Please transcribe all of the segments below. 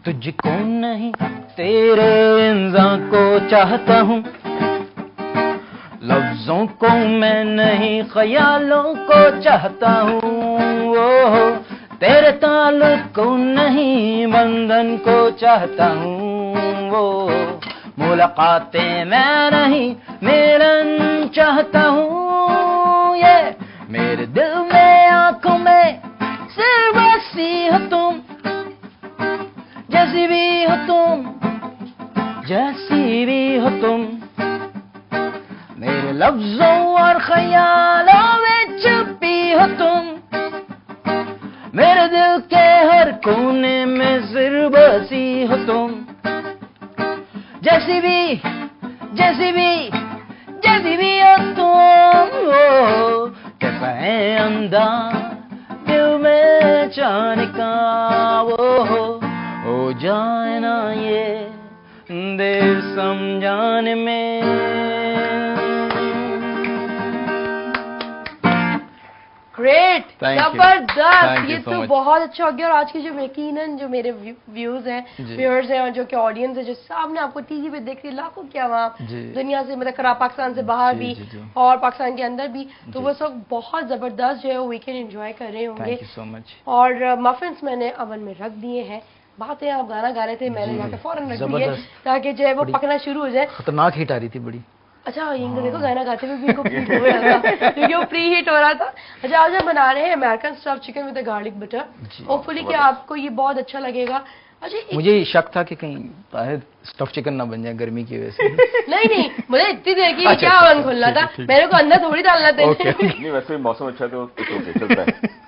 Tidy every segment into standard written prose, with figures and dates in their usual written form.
तुझको नहीं तेरे इंजा को चाहता हूँ, लफ्जों को मैं नहीं ख्यालों को चाहता हूँ। तेरे ताल्लुक को नहीं बंधन को चाहता हूँ। मुलाकातें मैं नहीं मिलन चाहता हूँ। ये मेरे दिल में आंखों में सिर्फ बसी हो तुम, जैसी भी हो तुम, जैसी भी हो तुम। मेरे लफ्जों और ख्यालों में छुपी हो तुम, मेरे दिल के हर कोने में सिर्फ बसी हो तुम। जैसी भी, जैसी भी, जैसी भी हो तुम। कैसा है अंदाज दिल में जाने का, हो जाए ना ये देर समझाने में। ग्रेट, जबरदस्त। ये तो बहुत अच्छा हो गया। और आज की जो यकीनन जो मेरे व्यूज हैं, व्यूअर्स हैं और जो कि ऑडियंस है जो सामने आपको टीवी पे देख रही है, लाखों क्या वहाँ दुनिया से, मतलब पाकिस्तान से बाहर भी और पाकिस्तान के अंदर भी, तो वो सब बहुत जबरदस्त जो है वो वीकेंड एंजॉय कर रहे होंगे। Thank you so much. और मफिन्स मैंने अवन में रख दिए हैं। बात है आप गाना गा रहे थे, मैंने यहाँ पे फौरन रख दिए ताकि जो है वो पकना शुरू हो जाए। खतरनाक हिट आ रही थी बड़ी। अच्छा, ये देखो गाना गाते हुए भी इनको प्री हो रहा था क्योंकि वो प्री हिट हो रहा था। अच्छा, आज हम बना रहे हैं American stuff chicken with garlic butter. Hopefully कि आपको ये बहुत अच्छा लगेगा। अच्छा, मुझे शक था कि कहीं स्टफ चिकन ना बन जाए गर्मी की वजह से। नहीं, मुझे इतनी देर की क्या मन खुलना था, मेरे को अंदर थोड़ी डालना था। नहीं, वैसे मौसम अच्छा तो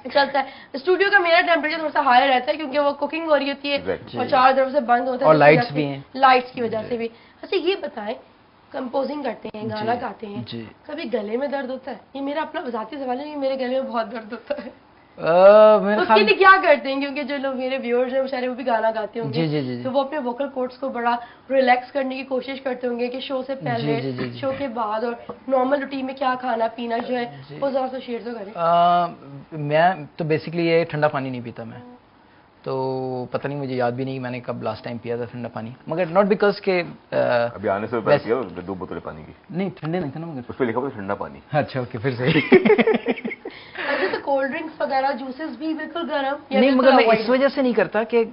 चलता है। स्टूडियो का मेरा टेम्परेचर थोड़ा सा हाई रहता है क्योंकि वो कुकिंग हो रही होती है और चारों तरफ से बंद होता है और लाइट्स भी हैं, लाइट्स की वजह से भी। अच्छा, ये बताएं, कंपोजिंग करते हैं, गाना गाते हैं, कभी गले में दर्द होता है? ये मेरा अपना ज़ाती सवाल है कि मेरे गले में बहुत दर्द होता है। उसके लिए क्या करते हैं? क्योंकि जो लोग मेरे व्यूअर्स हैं बेचारे वो भी गाना गाते होंगे, तो वो अपने वोकल कोर्ड्स को बड़ा रिलैक्स करने की कोशिश करते होंगे कि शो से पहले, शो के बाद और नॉर्मल रूटीन में क्या खाना पीना जो है वो जरा सा शेयर तो करें। मैं तो बेसिकली ये ठंडा पानी नहीं पीता मैं, तो पता नहीं, मुझे याद भी नहीं मैंने कब लास्ट टाइम पिया था ठंडा पानी, मगर नॉट बिकॉज के अभी आने से पहले पिया 2 बोतलें पानी की। नहीं, ठंडे नहीं था ना, मगर उस पे लिखा हुआ ठंडा पानी। अच्छा, ओके, फिर सही। अच्छा, तो कोल्ड ड्रिंक्स वगैरह जूसेस भी बिल्कुल गर्म? नहीं, मगर मैं इस वजह से नहीं करता कि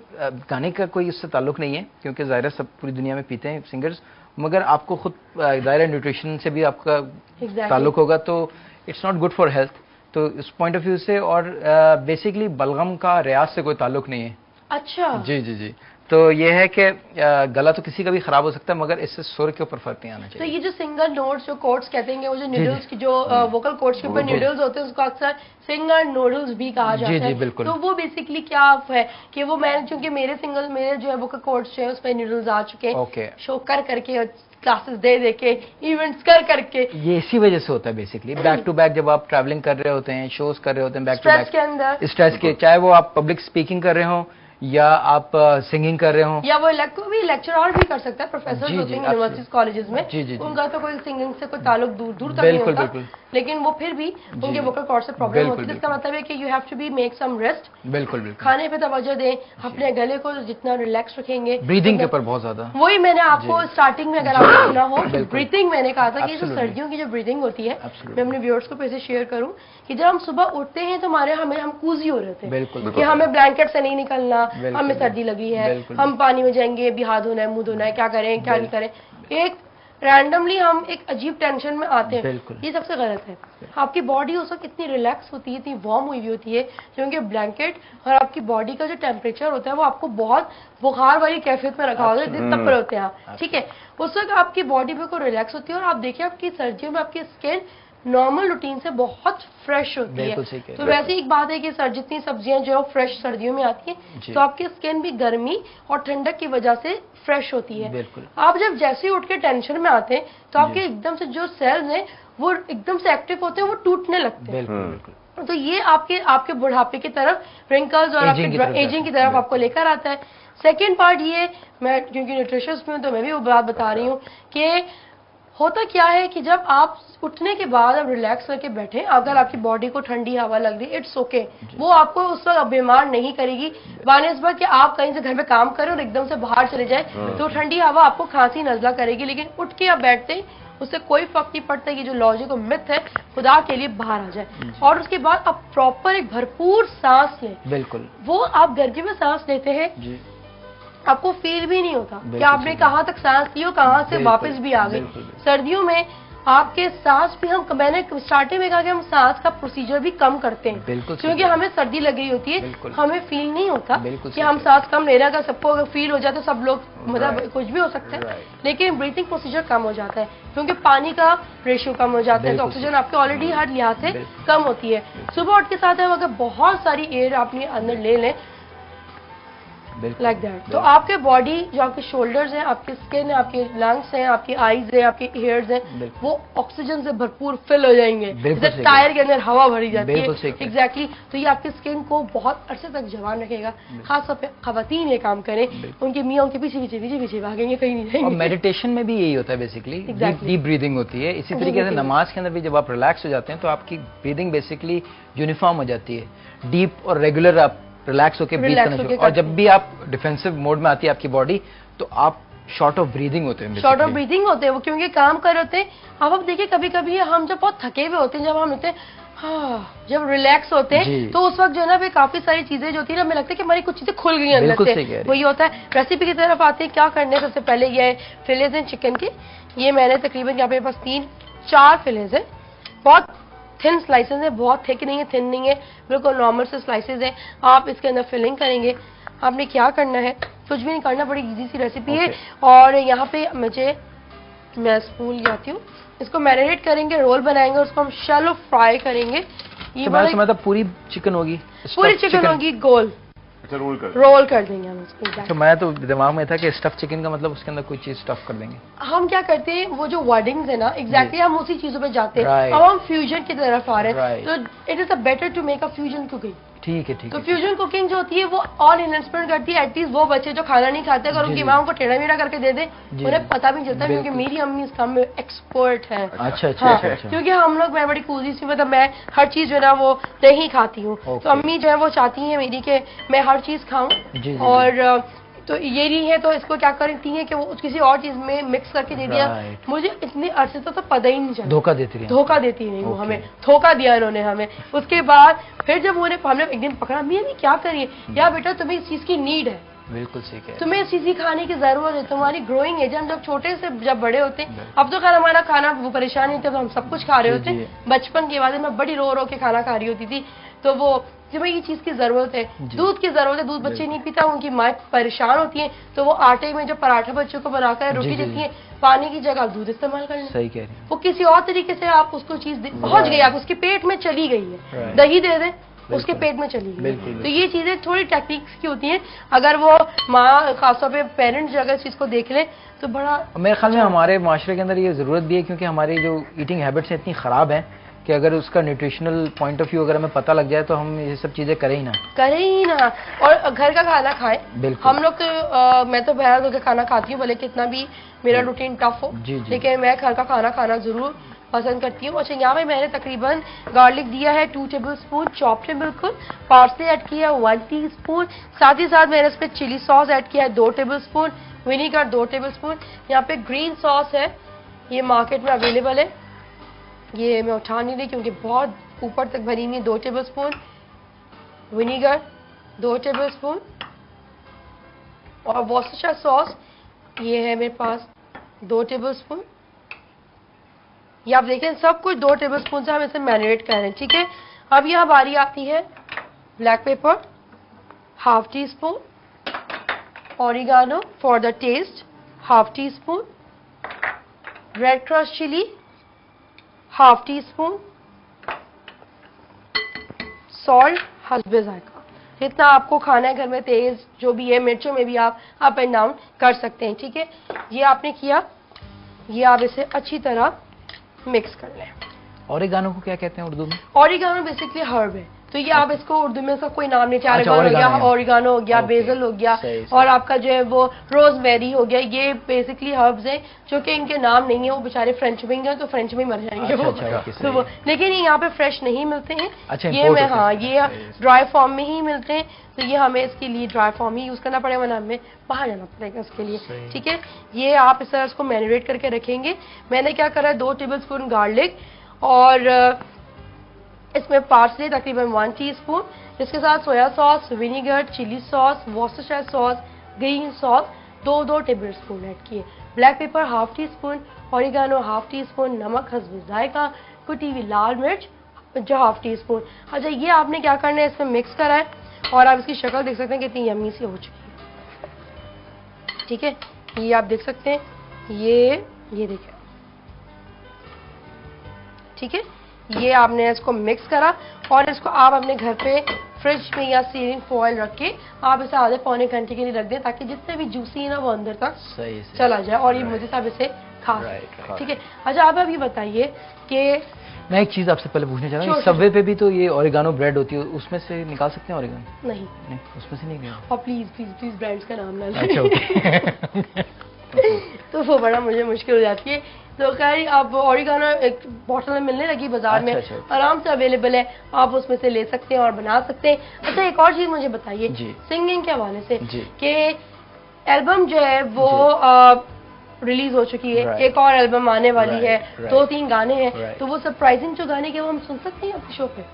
गाने का कोई इससे ताल्लुक नहीं है, क्योंकि ज़ाहिर सब पूरी दुनिया में पीते हैं सिंगर्स, मगर आपको खुद ज़ाहिर न्यूट्रिशन से भी आपका ताल्लुक होगा, तो it's not good for health, तो इस पॉइंट ऑफ व्यू से। और बेसिकली बलगम का रियाज से कोई ताल्लुक नहीं है। अच्छा, जी, तो ये है कि गला तो किसी का भी खराब हो सकता है, मगर इससे सुर के ऊपर फर्क नहीं आना चाहिए। तो ये जो सिंगल नोट्स, जो कोर्ड्स कहते हैं, वो जो नीडल्स की जो वोकल कोर्ड्स के ऊपर नीडल्स होते हैं उसको अक्सर सिंगल नोडल्स भी कहा जाता है। बिल्कुल। तो वो बेसिकली क्या है कि वो मैं, चूंकि मेरे जो है वोकल कोर्ड्स है उस पर नीडल्स आ चुके हैं, शो कर करके, क्लासेस दे के, इवेंट्स कर करके, ये इसी वजह से होता है बेसिकली। बैक टू बैक जब आप ट्रैवलिंग कर रहे होते हैं, शोज कर रहे होते हैं, बैक टू बैक के अंदर स्ट्रेस के, चाहे वो आप पब्लिक स्पीकिंग कर रहे हो या आप सिंगिंग कर रहे हो, या वो भी लेक्चरर भी कर सकता है, प्रोफेसर होते हैं यूनिवर्सिटीज कॉलेजेस में, उनका तो कोई सिंगिंग से कोई ताल्लुक दूर तक नहीं होता, लेकिन वो फिर भी उनके वोकल कॉर्ड से प्रॉब्लम होती है। इसका मतलब है कि you have to be make some rest. बिल्कुल, खाने पे तवज्जो दें, अपने गले को जितना रिलैक्स रखेंगे, ब्रीदिंग के ऊपर बहुत ज्यादा। वही मैंने आपको स्टार्टिंग में, अगर आपने सुना हो, ब्रीथिंग मैंने कहा था कि जो सर्दियों की जो ब्रीदिंग होती है, मैं अपने व्यूअर्स को फिर से शेयर करूं कि जब हम सुबह उठते हैं तो हम कूजी हो रहे थे कि हमें ब्लैंकेट से नहीं निकलना, हमें सर्दी लगी है, हम पानी में जाएंगे, भी हाथ धोना है, मुंह धोना है, क्या करें क्या नहीं करें, एक रैंडमली हम एक अजीब टेंशन में आते हैं। ये सबसे गलत है। आपकी बॉडी उस वक्त इतनी रिलैक्स होती है, इतनी वार्म हुई होती है, क्योंकि ब्लैंकेट और आपकी बॉडी का जो टेम्परेचर होता है वो आपको बहुत बुखार वाली कैफियत में रखा होता है, जिस तक पर होते हैं, ठीक है। उस वक्त आपकी बॉडी बिल्कुल रिलैक्स होती है और आप देखिए आपकी सर्दियों में आपकी स्किन नॉर्मल रूटीन से बहुत फ्रेश होती है। तो वैसे एक बात है कि जितनी सब्जियां जो फ्रेश सर्दियों में आती हैं तो आपकी स्किन भी गर्मी और ठंडक की वजह से फ्रेश होती है। आप जब जैसे ही उठ के टेंशन में आते हैं तो आपके एकदम से जो सेल्स हैं वो एकदम से एक्टिव होते हैं, वो टूटने लगते हैं। तो ये आपके बुढ़ापे की तरफ, रिंकल्स और आपके एजिंग की तरफ आपको लेकर आता है। सेकेंड पार्ट ये, मैं क्योंकि न्यूट्रिशियस में हूँ तो मैं भी वो बात बता रही हूँ कि होता क्या है कि जब आप उठने के बाद आप रिलैक्स करके बैठे, अगर आपकी बॉडी को ठंडी हवा लग रही है, इट्स ओके, वो आपको उस वक्त बीमार नहीं करेगी। बानिस्बत कि आप कहीं से घर में काम करें और एकदम से बाहर चले जाए तो ठंडी हवा आपको खांसी नजला करेगी, लेकिन उठ के आप बैठते ही उससे कोई फर्क नहीं पड़ता कि जो लॉजिक और मिथ है खुदा के लिए बाहर आ जाए। और उसके बाद आप प्रॉपर एक भरपूर सांस लें। बिल्कुल, वो आप गर्मी में सांस लेते हैं, आपको फील भी नहीं होता कि आपने कहाँ तक सांस ली और कहाँ से वापस भी आ गई। सर्दियों में आपके सांस भी मैंने स्टार्टिंग में कहा कि हम सांस का प्रोसीजर भी कम करते हैं, क्योंकि हमें सर्दी लग रही होती है, हमें फील नहीं होता कि हम सांस कम ले रहे हैं। अगर सबको अगर फील हो जाए तो सब लोग मतलब कुछ भी हो सकता है, लेकिन ब्रीथिंग प्रोसीजर कम हो जाता है क्योंकि पानी का रेशियो कम हो जाता है, तो ऑक्सीजन आपके ऑलरेडी हर लिहाज से कम होती है। सुबह उठ के साथ है अगर बहुत सारी एयर अपने अंदर ले लें लाइक दैट, तो आपके बॉडी जो आपके शोल्डर्स हैं, आपके स्किन है, आपके लंग्स हैं, आपकी आईज है, आपके ईयर्स हैं, वो ऑक्सीजन से भरपूर फिल हो जाएंगे, जैसे टायर के अंदर हवा भरी जाती है। एग्जैक्टली, तो ये आपकी स्किन को बहुत अरसे तक जवान रखेगा। खासतौर पे खवातीन ये काम करें, उनके मियाँ उनके पीछे भागेंगे, कहीं नहीं जाएंगे। मेडिटेशन में भी यही होता है, बेसिकली डीप ब्रीदिंग होती है। इसी तरीके से नमाज के अंदर भी जब आप रिलैक्स हो जाते हैं तो आपकी ब्रीदिंग बेसिकली यूनिफॉर्म हो जाती है, डीप और रेगुलर आप रिलैक्स होकर ब्रीथ करना शुरू। और जब भी आप डिफेंसिव मोड में आती है आपकी बॉडी, तो आप शॉर्ट ऑफ ब्रीदिंग होते हैं, शॉर्ट ऑफ ब्रीदिंग होते हैं वो, क्योंकि काम कर रहे होते हैं। अब आप देखिए कभी कभी हम जब बहुत थके हुए होते हैं, जब हम होते हैं जब रिलैक्स होते हैं तो उस वक्त जो है ना काफी सारी चीजें जो होती है ना, हमें लगता है कि हमारी कुछ चीजें खुल गई अंदर से। वही होता है। रेसिपी की तरफ आते हैं, क्या करने सबसे पहले ये है फिलेज हैं चिकन के। ये मैंने तकरीबन यहाँ पे पास 3-4 फिलेज है, बहुत थिन स्लाइसेस है, बहुत थिक नहीं है, थिन नहीं है, बिल्कुल नॉर्मल से स्लाइसेस है। आप इसके अंदर फिलिंग करेंगे। आपने क्या करना है, कुछ भी नहीं करना, बड़ी इजी सी रेसिपी है। और यहाँ पे मैं स्पून जाती हूँ, इसको मैरिनेट करेंगे, रोल बनाएंगे, उसको हम शैलो फ्राई करेंगे। ये मतलब पूरी चिकन होगी, पूरी चिकन होगी गोल। अच्छा, रोल कर देंगे हम इसको। तो मैं तो दिमाग में था कि स्टफ चिकन का मतलब उसके अंदर कोई चीज स्टफ कर देंगे। हम क्या करते हैं, वो जो वर्डिंग्स है ना, एग्जैक्टली हम उसी चीजों पे जाते हैं। अब हम फ्यूजन की तरफ आ रहे हैं, तो it is a better to make a fusion cooking. ठीक है, ठीक है। तो फ्यूजन कुकिंग जो होती है वो ऑल इन्वेस्टमेंट करती है। एटलीस्ट वो बच्चे जो खाना नहीं खाते, अगर उनकी माँ उनको टेढ़ा मेढ़ा करके दे दे, उन्हें पता भी नहीं चलता, क्योंकि मेरी अम्मी इस काम में एक्सपर्ट है। अच्छा, क्योंकि हम लोग, मैं बड़ी कूजी सी, मतलब मैं हर चीज जो है ना वो नहीं खाती हूँ, तो अम्मी जो है वो चाहती है मेरी कि मैं हर चीज खाऊं। और तो ये नहीं है, तो इसको क्या करती है कि वो किसी और चीज में मिक्स करके दे दिया। मुझे इतने अरसे तो पता ही नहीं चला। धोखा देती नहीं वो हमें धोखा दिया इन्होंने हमें। उसके बाद फिर जब हमने एक दिन पकड़ा, मैं क्या करिए यार बेटा, तुम्हें इस चीज की नीड है, बिल्कुल ठीक है, तुम्हें इस चीज खाने की जरूरत है, तुम्हारी ग्रोइंग एज। हम जब छोटे से जब बड़े होते हैं, अब तो खैर हमारा खाना वो परेशान नहीं थे, तो हम सब कुछ खा रहे होते हैं। बचपन के बाद मैं बड़ी रो के खाना खा रही होती थी, तो वो कि भाई ये चीज की जरूरत है, दूध की जरूरत है, दूध बच्चे नहीं पीता, उनकी माँ परेशान होती है, तो वो आटे में जो पराठा बच्चों को बनाकर रोटी देती है, पानी की जगह दूध इस्तेमाल कर लें। सही कह रही हैं। वो किसी और तरीके से आप उसको चीज पहुंच गई, आप उसके पेट में चली गई है। दही दे दें, उसके पेट में चली गई। तो ये चीजें थोड़ी टेक्निक्स की होती हैं। अगर वो माँ, खासतौर पे पेरेंट्स अगर इस चीज को देख लें तो बड़ा, मेरे ख्याल में हमारे माशरे के अंदर ये जरूरत भी है, क्योंकि हमारी जो ईटिंग हैबिट्स हैं इतनी खराब हैं कि अगर उसका न्यूट्रिशनल पॉइंट ऑफ व्यू अगर हमें पता लग जाए तो हम ये सब चीजें करें ही ना। और घर का खाना खाएं। हम लोग तो मैं तो बाहर होकर खाना खाती हूँ, भले कितना भी मेरा रूटीन टफ हो, लेकिन मैं घर का खाना खाना जरूर पसंद करती हूँ। अच्छा, यहाँ पे मैंने तकरीबन गार्लिक दिया है 2 टेबलस्पून, चॉप्ड है बिल्कुल। पार्सले ऐड किया 1 टीस्पून। साथ ही साथ मैंने इस पर चिली सॉस ऐड किया है 2 टेबलस्पून, विनीगर 2 टेबलस्पून। यहाँ पे ग्रीन सॉस है, ये मार्केट में अवेलेबल है, ये मैं उठा नहीं रही क्योंकि बहुत ऊपर तक भरी हुई है। 2 टेबलस्पून विनीगर, 2 टेबलस्पून, और वॉर्सेस्टायर सॉस ये है मेरे पास 2 टेबलस्पून। ये आप देखें सब कुछ 2 टेबलस्पून से हम इसे मैरिनेट कर रहे हैं। ठीक है, अब यहाँ बारी आती है black pepper 1/2 teaspoon, oregano for the taste 1/2 teaspoon, red crush chilli 1/2 teaspoon, salt हस्बे जायका। जितना आपको खाना है घर में, तेज जो भी है, मिर्चों में भी आप अप एंड डाउन कर सकते हैं। ठीक है, ये आपने किया, ये आप इसे अच्छी तरह मिक्स कर लें। ऑरिगानो को क्या कहते हैं उर्दू में? ऑरिगानो बेसिकली हर्ब है, तो ये आप इसको उर्दू में इसका कोई नाम नहीं, चारगान हो गया, ऑरिगानो हो गया, बेसल हो गया, और आपका जो है वो रोजमेरी हो गया। ये बेसिकली हर्ब्स हैं जो कि इनके नाम नहीं है, वो बेचारे फ्रेंच में हैं तो फ्रेंच में मर जाएंगे वो, लेकिन यहाँ पे फ्रेश नहीं मिलते हैं। ये मैं हाँ ये ड्राई फॉर्म में ही मिलते हैं, तो ये हमें इसके लिए ड्राई फॉर्म ही यूज करना पड़ेगा, वरना हमें बाहर जाना पड़ेगा उसके लिए। ठीक है, ये आप इस तरह इसको मैरिनेट करके रखेंगे। मैंने क्या करा है, 2 टेबलस्पून गार्लिक और इसमें पार्सले तकरीबन 1 टीस्पून, इसके साथ soya sauce, vinegar, chilli sauce, Worcestershire sauce, green sauce 2-2 tablespoon add किए, black pepper 1/2 teaspoon, oregano 1/2 teaspoon, नमक हस्ब जायका, कुटी हुई लाल मिर्च जो 1/2 टीस्पून। अच्छा, ये आपने क्या करना है, इसमें मिक्स करा है और आप इसकी शक्ल देख सकते हैं कितनी यम्मी सी हो चुकी है। ठीक है, ये आप देख सकते हैं, ये देखिए। ठीक है, ये आपने इसको मिक्स करा और इसको आप अपने घर पे फ्रिज में या सीलिंग फॉइल रख के आप इसे आधे पौने घंटे के लिए रख दें, ताकि जितने भी जूसी है ना वो अंदर तक चला जाए और ये मुझे साहब इसे खा सकते। ठीक है, अच्छा आप अभी बताइए कि मैं एक चीज आपसे पहले पूछना चाह रहा हूँ, सबवे पे भी तो ये ओरिगानो ब्रेड होती है, उसमें से निकाल सकते हैं ओरिगानो? नहीं, उसमें से नहीं। और प्लीज ब्रांड्स का नाम ना लें। तो वो बड़ा मुझे मुश्किल हो जाती है। तो खैर अब ओरिगानो एक बॉटल में मिलने लगी बाजार में, आराम से अवेलेबल है, आप उसमें से ले सकते हैं और बना सकते हैं। अच्छा, एक और चीज मुझे बताइए सिंगिंग के हवाले से कि एल्बम जो है वो रिलीज हो चुकी है, एक और एल्बम आने वाली है, 2-3 गाने हैं, तो वो सरप्राइजिंग जो गाने के वो हम सुन सकते हैं आपके शो पे?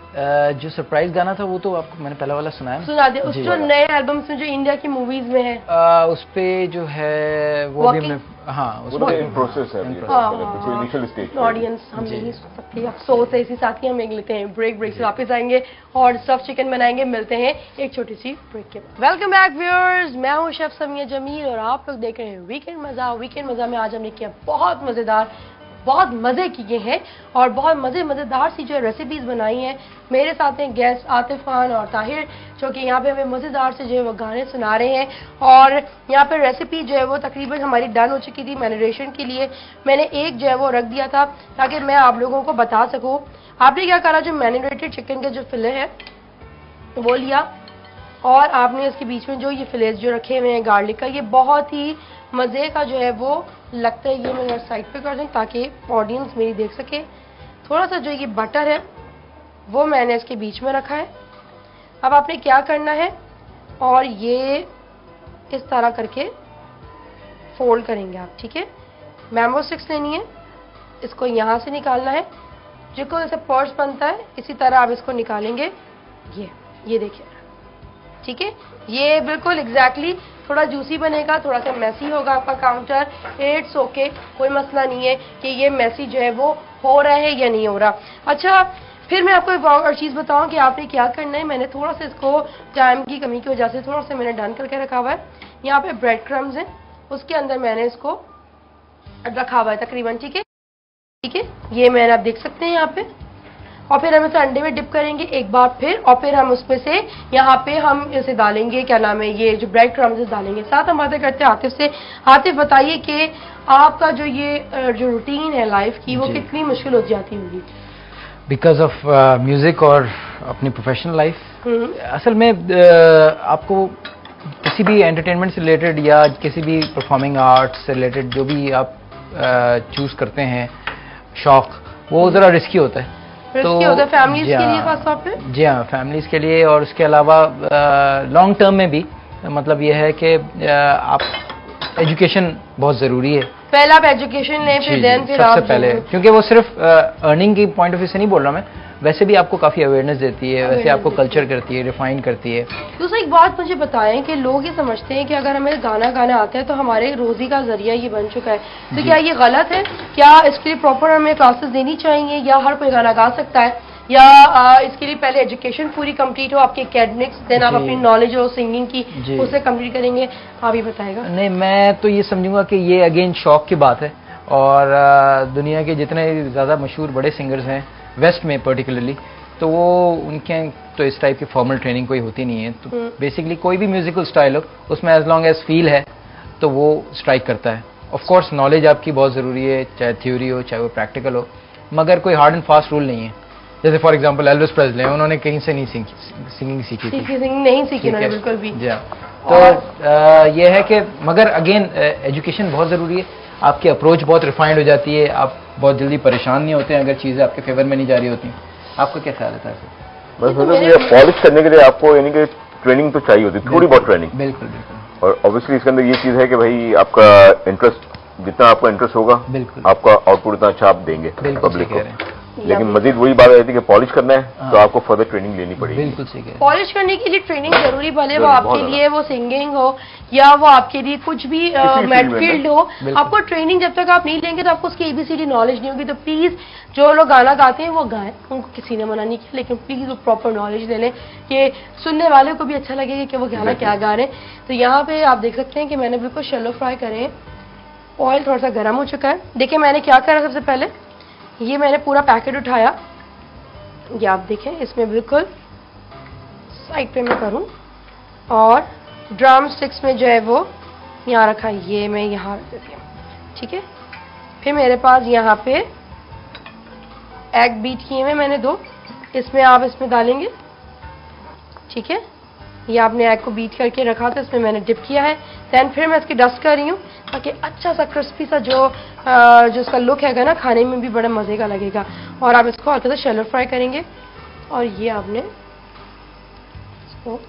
जो सरप्राइज गाना था वो तो आपको मैंने पहला वाला सुनाया, सुना दे। उस जो नए एल्बम्स में जो इंडिया की मूवीज में है उस पे जो है वो भी प्रोसेस है, इनिशियल स्टेज ऑडियंस हम नहीं सुन सकते, अफसोस है। इसी साथ ही हम एक लेते हैं ब्रेक से वापस आएंगे और स्टफ चिकन बनाएंगे। मिलते हैं एक छोटी सी ब्रेक के बाद। वेलकम बैक व्यूअर्स, मैं हूं शेफ समिया जमील और आप लोग देख रहे हैं वीकेंड मजा। वीकेंड मजा में आज हमने किया बहुत मजेदार, बहुत मजे किए हैं और बहुत मजेदार सी जो रेसिपीज बनाई हैं। मेरे साथ हैं गेस्ट आतिफ खान और ताहिर, जो कि यहाँ पे हमें मजेदार से जो है वो गाने सुना रहे हैं और यहाँ पे रेसिपी जो है वो तकरीबन हमारी डन हो चुकी थी मैरिनेशन के लिए। मैंने एक जो है वो रख दिया था ताकि मैं आप लोगों को बता सकूँ। आपने क्या करा, जो मैरिनेटेड चिकन के जो फिले है वो लिया और आपने इसके बीच में जो ये फिलेज जो रखे हुए हैं गार्लिक का, ये बहुत ही मज़े का जो है वो लगता है। ये मैं साइड पे कर दूँ ताकि ऑडियंस मेरी देख सके। थोड़ा सा जो ये बटर है वो मैंने इसके बीच में रखा है। अब आपने क्या करना है, और ये इस तरह करके फोल्ड करेंगे आप। ठीक है, मैंगो स्टिक्स लेनी है, इसको यहाँ से निकालना है, जिसको जैसे पर्स बनता है इसी तरह आप इसको निकालेंगे। ये देखिए, ठीक है, ये बिल्कुल एग्जैक्टली थोड़ा जूसी बनेगा, थोड़ा सा मैसी होगा आपका काउंटर। इट्स ओके, कोई मसला नहीं है कि ये मैसी जो है वो हो रहा है या नहीं हो रहा। अच्छा, फिर मैं आपको एक और चीज़ बताऊं कि आपने क्या करना है। मैंने थोड़ा सा इसको टाइम की कमी की वजह से थोड़ा सा मैंने डन करके रखा हुआ है। यहाँ पे ब्रेड क्रम्स हैं, उसके अंदर मैंने इसको रखा हुआ है तकरीबन। ठीक है, ये मैंने आप देख सकते हैं यहाँ पे। और फिर हम इसे अंडे में डिप करेंगे एक बार फिर, और फिर हम उसमें से यहाँ पे हम इसे डालेंगे, क्या नाम है, ये जो ब्रेड क्रम्स डालेंगे। साथ हम बातें करते हैं आतिफ से। आतिफ बताइए कि आपका जो ये जो रूटीन है लाइफ की वो कितनी मुश्किल हो जाती होगी? बिकॉज ऑफ म्यूजिक और अपनी प्रोफेशनल लाइफ। असल में आपको किसी भी एंटरटेनमेंट से रिलेटेड या किसी भी परफॉर्मिंग आर्ट्स से रिलेटेड जो भी आप चूज करते हैं शौक, वो ज़रा रिस्की होता है। तो फैमिलीज के लिए खास तौर पे? जी हाँ, फैमिलीज के लिए, और उसके अलावा लॉन्ग टर्म में भी मतलब ये है कि आप एजुकेशन बहुत ज़रूरी है। पहले आप एजुकेशन लें, फिर देन फिर सबसे पहले, क्योंकि वो सिर्फ अर्निंग की पॉइंट ऑफ व्यू से नहीं बोल रहा मैं, वैसे भी आपको काफ़ी अवेयरनेस देती है, वैसे आपको कल्चर करती है, रिफाइन करती है। दूसरा एक बात मुझे बताएं कि लोग ये समझते हैं कि अगर हमें गाना गाना आता है तो हमारे रोजी का जरिया ये बन चुका है, तो क्या ये गलत है? क्या इसके लिए प्रॉपर हमें क्लासेस देनी चाहिए, या हर कोई गाना गा सकता है, या इसके लिए पहले एजुकेशन पूरी कंप्लीट हो आपकी एकेडमिक्स, देन आप अपनी नॉलेज हो सिंगिंग की उसे कंप्लीट करेंगे? आप ही बताएगा। नहीं, मैं तो ये समझूंगा कि ये अगेन शौक की बात है, और दुनिया के जितने ज़्यादा मशहूर बड़े सिंगर्स हैं वेस्ट में पर्टिकुलरली, तो वो उनके तो इस टाइप की फॉर्मल ट्रेनिंग कोई होती नहीं है। तो बेसिकली कोई भी म्यूजिकल स्टाइल हो उसमें एज लॉन्ग एज फील है तो वो स्ट्राइक करता है। ऑफ कोर्स नॉलेज आपकी बहुत ज़रूरी है, चाहे थ्योरी हो चाहे वो प्रैक्टिकल हो, मगर कोई हार्ड एंड फास्ट रूल नहीं है जैसे फॉर एग्जांपल एल्विस प्रेस्ले, उन्होंने कहीं से नहीं सिंगिंग सीखी थी, सिंगिंग नहीं सीखी उन्होंने बिल्कुल भी। तो ये है कि मगर अगेन एजुकेशन बहुत ज़रूरी है, आपकी अप्रोच बहुत रिफाइंड हो जाती है, आप बहुत जल्दी परेशान नहीं होते हैं अगर चीज़ें आपके फेवर में नहीं जा रही होती। आपका क्या ख्याल है? बस मतलब पॉलिश करने के लिए आपको यानी कि ट्रेनिंग तो चाहिए होती है, थोड़ी बहुत ट्रेनिंग। बिल्कुल बिल्कुल। और ऑब्वियसली इसके अंदर ये चीज़ है कि भाई आपका इंटरेस्ट, जितना आपका इंटरेस्ट होगा आपका आउटपुट उतना अच्छा आप देंगे पब्लिक को। लेकिन मजीद वही बात रहती है कि पॉलिश करना है तो आपको फर्दर ट्रेनिंग लेनी पड़ेगी। बिल्कुल सही है। पॉलिश करने के लिए ट्रेनिंग जरूरी, भले वो आपके लिए वो सिंगिंग हो या वो आपके लिए कुछ भी मैट फील्ड हो, आपको ट्रेनिंग जब तक आप नहीं लेंगे तो आपको उसकी ABCD नॉलेज नहीं होगी। तो प्लीज जो लोग गाना गाते हैं वो गाएं, उनको किसी ने मना नहीं किया, लेकिन प्लीज वो प्रॉपर नॉलेज ले लें कि सुनने वाले को भी अच्छा लगेगा कि वो गाना क्या गा रहे हैं। तो यहाँ पे आप देख सकते हैं कि मैंने बिल्कुल शैलो फ्राई करे, ऑयल थोड़ा सा गर्म हो चुका है। देखिए मैंने क्या करा, सबसे पहले ये मैंने पूरा पैकेट उठाया, ये आप देखें इसमें बिल्कुल साइड पे मैं करूं, और ड्रम स्टिक्स में जो है वो यहाँ रखा, ये मैं यहाँ रख देती हूँ, ठीक है। फिर मेरे पास यहाँ पे एग बीट किए हुए मैंने 2, इसमें आप इसमें डालेंगे, ठीक है। ये आपने एग को बीट करके रखा था, इसमें मैंने डिप किया है। दैन फिर मैं इसकी डस्ट कर रही हूँ ताकि अच्छा सा क्रिस्पी सा जो इसका लुक है ना, खाने में भी बड़ा मज़े का लगेगा। और आप इसको हल्का सा शैलो फ्राई करेंगे, और ये आपने इसको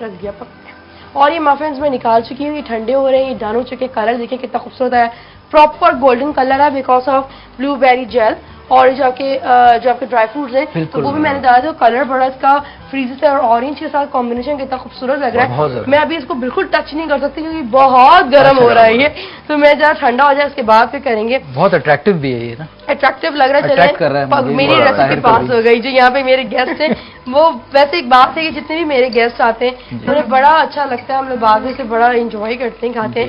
रख दिया पकने। और ये मफिन्स मैं निकाल चुकी हूँ, ये ठंडे हो रहे हैं, ये डन हो चुके हैं। कलर देखिए कितना खूबसूरत है, प्रॉपर गोल्डन कलर है बिकॉज ऑफ ब्लूबेरी जेल। और जो आपके ड्राई फ्रूट्स हैं तो वो भी मैंने डाला था, कलर बड़ा इसका फ्रीज से और ऑरेंज के साथ कॉम्बिनेशन कितना खूबसूरत लग रहा है। मैं अभी इसको बिल्कुल टच नहीं कर सकती क्योंकि बहुत गर्म हो रहा है ये, तो मैं जरा ठंडा हो जाए उसके बाद फिर करेंगे। बहुत अट्रैक्टिव भी है ये ना, अट्रैक्टिव लग रहा है। चले मेरी रेसिपी पास हो गई। जो यहाँ पे मेरे गेस्ट हैं वो, वैसे एक बात है कि जितने भी मेरे गेस्ट आते हैं उन्हें बड़ा अच्छा लगता है, हम लोग बाद में से बड़ा इंजॉय करते हैं, खाते हैं।